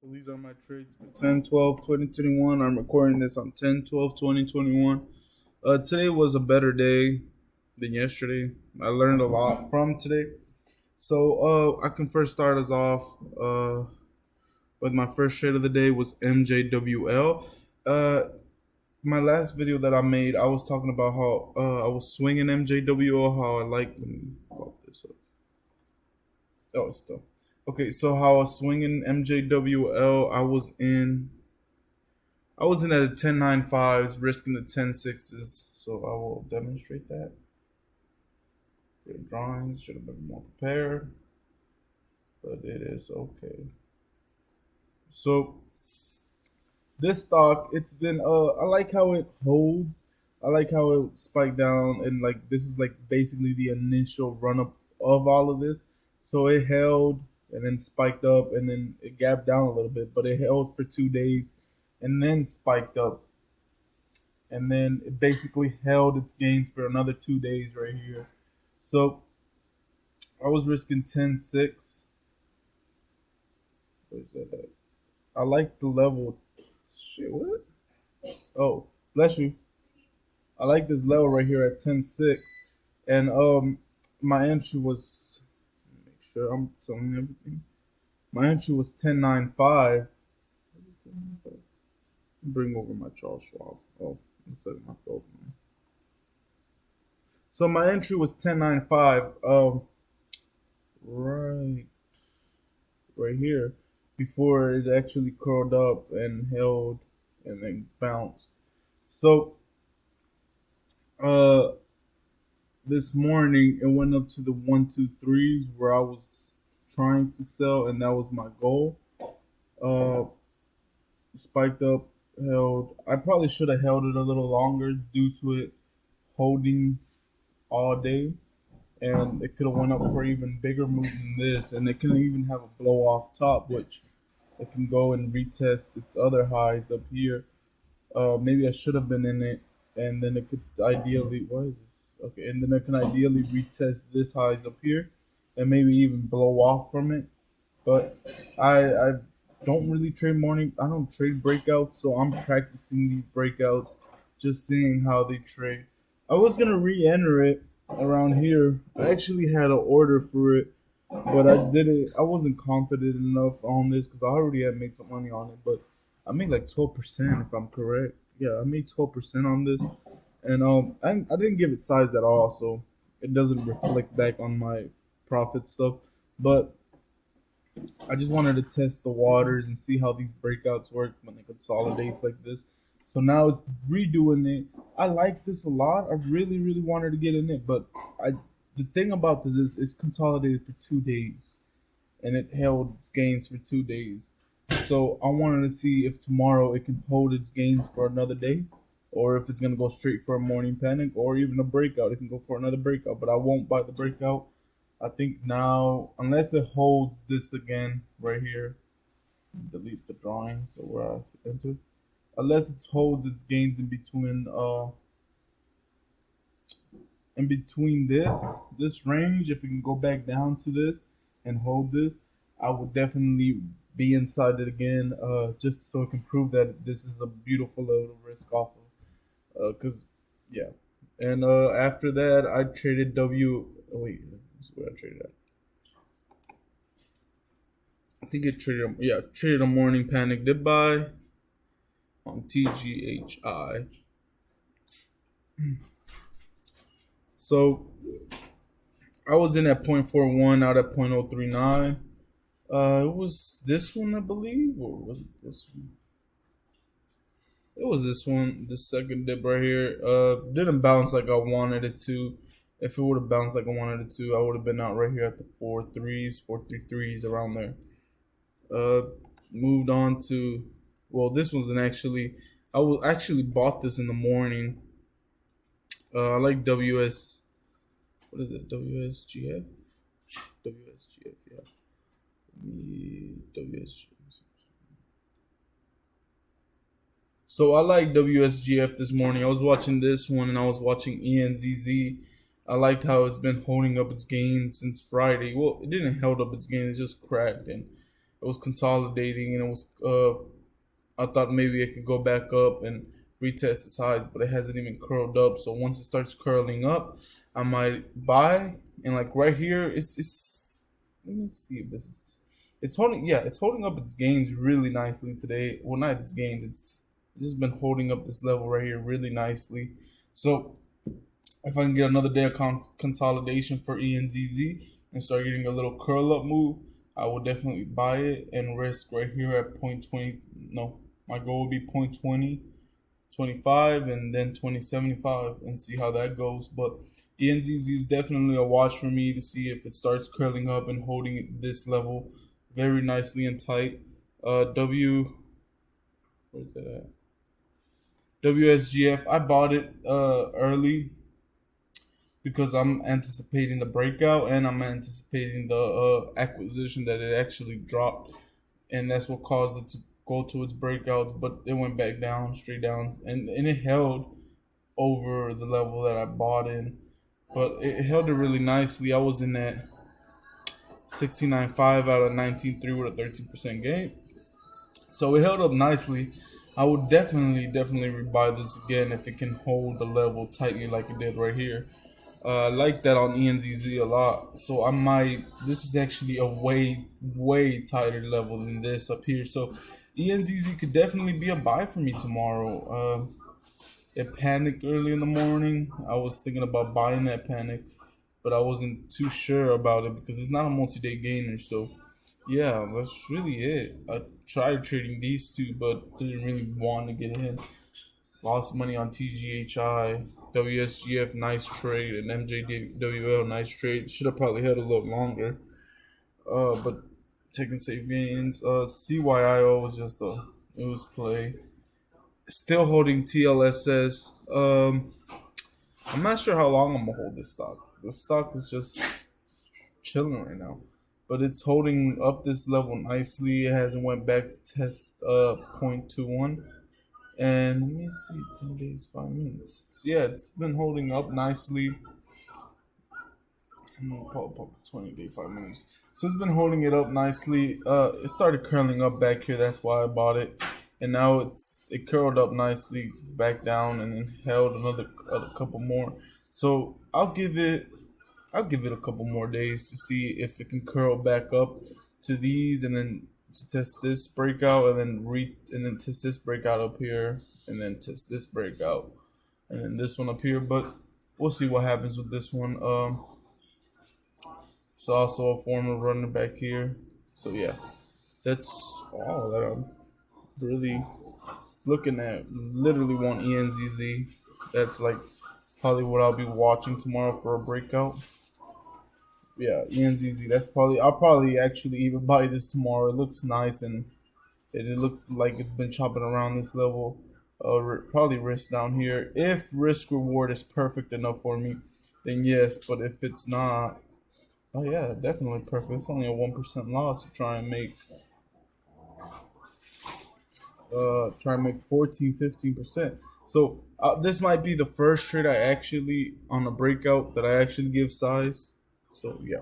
So these are my trades for 10/12/2021. I'm recording this on 10/12/2021. Today was a better day than yesterday. I learned a lot from today. So I can first start us off with my first trade of the day was MJWL. Uh, my last video that I made, I was talking about how I was swinging MJWL, how I like. Let me pop this up. Oh, stuff. Okay, so how I was swinging MJWL, I was in at a 10.95s, risking the 10.6s, so I will demonstrate that. The drawings should have been more prepared, but it is okay. So this stock, it's been I like how it holds. I like how it spiked down, and like this is like basically the initial run up of all of this. So it held and then spiked up, and then it gapped down a little bit, but it held for 2 days, and then spiked up, and then it basically held its gains for another 2 days right here. So I was risking 10.6. Where's that at? I like the level. Shit, what? Oh, bless you. I like this level right here at 10.6. And my entry was, make sure I'm telling everything. My entry was 10.95. Bring over my Charles Schwab. Oh, looks like my throat. So my entry was 10.95. Right, right here, before it actually curled up and held and then bounced. So uh, this morning it went up to the 1 2 3s where I was trying to sell, and that was my goal. Uh, Spiked up, held. I probably should have held it a little longer due to it holding all day, and it could have went up for even bigger move than this, and it can even have a blow off top, which it can go and retest its other highs up here. Maybe I should have been in it, and then it could ideally. What is this? Okay, and then it can ideally retest this highs up here, and maybe even blow off from it. But I don't really trade morning. I don't trade breakouts, so I'm practicing these breakouts, just seeing how they trade. I was gonna re-enter it around here. I actually had an order for it, but I didn't. I wasn't confident enough on this because I already had made some money on it. But I made like 12% if I'm correct. Yeah, I made 12% on this, and I didn't give it size at all, so it doesn't reflect back on my profit stuff. But I just wanted to test the waters and see how these breakouts work when it consolidates like this. So now it's redoing it. I like this a lot. I really, really wanted to get in it, but I the thing about this is it's consolidated for 2 days and it held its gains for 2 days. So I wanted to see if tomorrow it can hold its gains for another day, or if it's gonna go straight for a morning panic, or even a breakout. It can go for another breakout, but I won't buy the breakout. I think now, unless it holds this again right here, delete the drawing so where I enter. Unless it holds its gains in between this range, if it can go back down to this and hold this, I would definitely be inside it again, just so it can prove that this is a beautiful little risk off of, cause yeah. And after that, I traded W. Oh, wait, this is where I traded at. I think it traded. Yeah, traded a morning panic dip buy on TGHI. So I was in at 0.41, out at 0.039. It was this one, I believe, or was it this one? It was this one, this second dip right here. Didn't bounce like I wanted it to. If it would have bounced like I wanted it to, I would have been out right here at the 4 3s, 4 3 3s around there. Uh, Moved on to, well, this wasn't actually. I was actually bought this in the morning. I like WS. What is it? WSGF. WSGF. Yeah. WSGF. So I like WSGF this morning. I was watching this one and I was watching ENZZ. I liked how it's been holding up its gains since Friday. Well, it didn't hold up its gains; it just cracked. And it was consolidating, and it was I thought maybe it could go back up and retest its highs, but it hasn't even curled up. So once it starts curling up, I might buy. And like right here, it's let me see if this is it's holding, yeah, it's holding up its gains really nicely today. Well, not its gains, it's just been holding up this level right here really nicely. So if I can get another day of consolidation for ENZZ and start getting a little curl up move, I will definitely buy it and risk right here at point 20. No, my goal would be point 20, 25, and then 2075 and see how that goes. But ENZZ is definitely a watch for me to see if it starts curling up and holding it this level very nicely and tight. Where's that at? WSGF, I bought it early because I'm anticipating the breakout and I'm anticipating the acquisition that it actually dropped, and that's what caused it to go to its breakouts. But it went back down, straight down, and it held over the level that I bought in, but it held it really nicely. I was in that 69.5 out of 19.3 with a 13% gain, so it held up nicely. I would definitely rebuy this again if it can hold the level tightly like it did right here. I like that on ENZZ a lot. So I might, this is actually a way tighter level than this up here. So ENZZ could definitely be a buy for me tomorrow. It panicked early in the morning. I was thinking about buying that panic, but I wasn't too sure about it because it's not a multi-day gainer. So yeah, that's really it. I tried trading these two, but didn't really want to get in. Lost money on TGHI, WSGF, nice trade, and MJWL, nice trade. Should have probably had a little longer. But taking safe gains. CYIO was just it was play. Still holding TLSS. I'm not sure how long I'm gonna hold this stock. The stock is just chilling right now, but it's holding up this level nicely. It hasn't went back to test 0.21. And let me see, 10 days, 5 minutes. So yeah, it's been holding up nicely. I'm gonna pop up 20 day, 5 minutes. So it's been holding it up nicely. It started curling up back here, that's why I bought it. And now it curled up nicely back down and then held a couple more. So I'll give it a couple more days to see if it can curl back up to these, and then to test this breakout, and then test this breakout up here, and then test this breakout, and then this one up here. But we'll see what happens with this one. It's also a former running back here. So yeah, that's all that I'm really looking at. Literally want ENZZ. That's like probably what I'll be watching tomorrow for a breakout. Yeah, ENZZ. I'll probably actually even buy this tomorrow. It looks nice, and it looks like it's been chopping around this level. Probably risk down here. If risk reward is perfect enough for me, then yes. But if it's not, oh yeah, definitely perfect. It's only a 1% loss to try and make 14, 15%. So this might be the first trade I actually on a breakout that I actually give size. So yeah.